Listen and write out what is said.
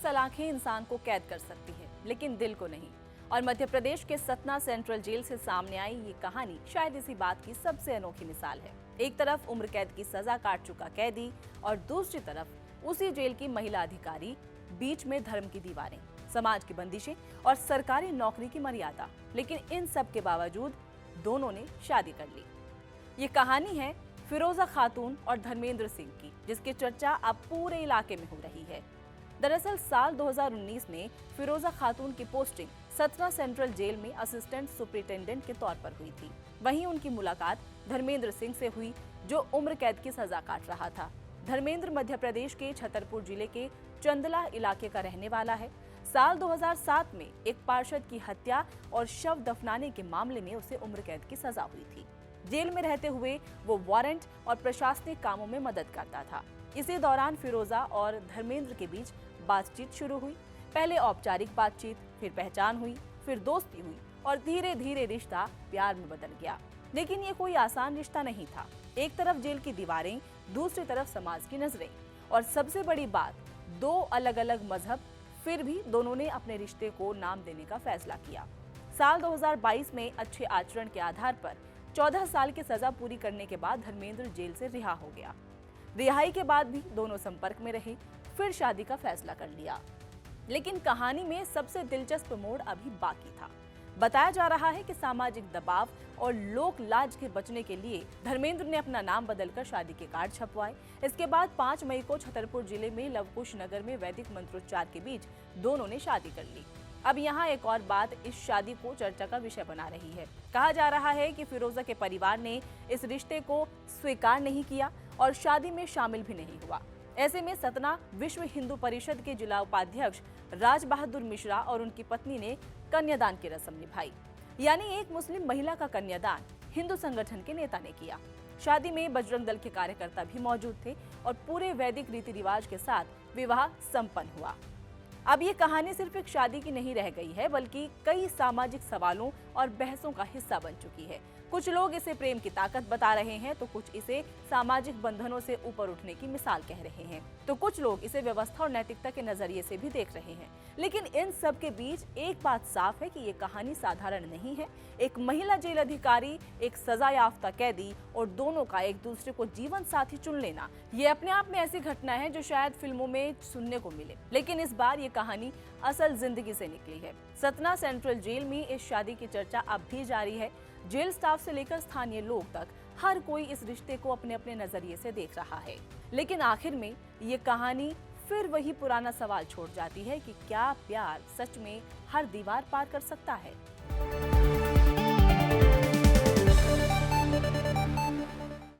सलाखें इंसान को कैद कर सकती है, लेकिन दिल को नहीं। और मध्य प्रदेश के सतना सेंट्रल जेल से सामने आई ये कहानी शायद इसी बात की सबसे अनोखी मिसाल है। एक तरफ उम्र कैद की सजा काट चुका कैदी और दूसरी तरफ उसी जेल की महिला अधिकारी, बीच में धर्म की दीवारें, समाज की बंदिशें और सरकारी नौकरी की मर्यादा। लेकिन इन सब के बावजूद दोनों ने शादी कर ली। ये कहानी है फिरोजा खातून और धर्मेंद्र सिंह की, जिसकी चर्चा अब पूरे इलाके में हो रही है। दरअसल साल 2019 में फिरोजा खातून की पोस्टिंग सतना सेंट्रल जेल में असिस्टेंट सुपरिटेंडेंट के तौर पर हुई थी। वहीं उनकी मुलाकात धर्मेंद्र सिंह से हुई, जो उम्र कैद की सजा काट रहा था। धर्मेंद्र मध्य प्रदेश के छतरपुर जिले के चंदला इलाके का रहने वाला है। साल 2007 में एक पार्षद की हत्या और शव दफनाने के मामले में उसे उम्र कैद की सजा हुई थी। जेल में रहते हुए वो वारंट और प्रशासनिक कामों में मदद करता था। इसी दौरान फिरोजा और धर्मेंद्र के बीच बातचीत शुरू हुई। पहले औपचारिक बातचीत, फिर पहचान हुई, फिर दोस्ती हुई और धीरे धीरे रिश्ता प्यार में बदल गया। लेकिन ये कोई आसान रिश्ता नहीं था। एक तरफ जेल की दीवारें, दूसरी तरफ समाज की नजरें और सबसे बड़ी बात, दो अलग अलग मजहब। फिर भी दोनों ने अपने रिश्ते को नाम देने का फैसला किया। साल 2022 में अच्छे आचरण के आधार पर 14 साल की सजा पूरी करने के बाद धर्मेंद्र जेल से रिहा हो गया। रिहाई के बाद भी दोनों संपर्क में रहे, फिर शादी का फैसला कर लिया। लेकिन कहानी में सबसे दिलचस्प मोड़ अभी बाकी था। बताया जा रहा है कि सामाजिक दबाव और लोक लाज के बचने के लिए धर्मेंद्र ने अपना नाम बदलकर शादी के कार्ड छपवाए। इसके बाद 5 मई को छतरपुर जिले में लवकुश नगर में वैदिक मंत्रोच्चार के बीच दोनों ने शादी कर ली। अब यहाँ एक और बात इस शादी को चर्चा का विषय बना रही है। कहा जा रहा है कि फिरोजा के परिवार ने इस रिश्ते को स्वीकार नहीं किया और शादी में शामिल भी नहीं हुआ। ऐसे में सतना विश्व हिंदू परिषद के जिला उपाध्यक्ष राज बहादुर मिश्रा और उनकी पत्नी ने कन्यादान की रस्म निभाई। यानी एक मुस्लिम महिला का कन्यादान हिंदू संगठन के नेता ने किया। शादी में बजरंग दल के कार्यकर्ता भी मौजूद थे और पूरे वैदिक रीति रिवाज के साथ विवाह संपन्न हुआ। अब ये कहानी सिर्फ एक शादी की नहीं रह गई है, बल्कि कई सामाजिक सवालों और बहसों का हिस्सा बन चुकी है। कुछ लोग इसे प्रेम की ताकत बता रहे हैं, तो कुछ इसे सामाजिक बंधनों से ऊपर उठने की मिसाल कह रहे हैं, तो कुछ लोग इसे व्यवस्था और नैतिकता के नजरिए से भी देख रहे हैं। लेकिन इन सब के बीच एक बात साफ है कि ये कहानी साधारण नहीं है। एक महिला जेल अधिकारी, एक सजायाफ्ता कैदी और दोनों का एक दूसरे को जीवन साथी चुन लेना, ये अपने आप में ऐसी घटना है जो शायद फिल्मों में सुनने को मिले। लेकिन इस बार ये कहानी असल जिंदगी से निकली है। सतना सेंट्रल जेल में इस शादी की चर्चा अब भी जारी है। जेल स्टाफ से लेकर स्थानीय लोग तक हर कोई इस रिश्ते को अपने अपने नजरिए से देख रहा है। लेकिन आखिर में ये कहानी फिर वही पुराना सवाल छोड़ जाती है कि क्या प्यार सच में हर दीवार पार कर सकता है।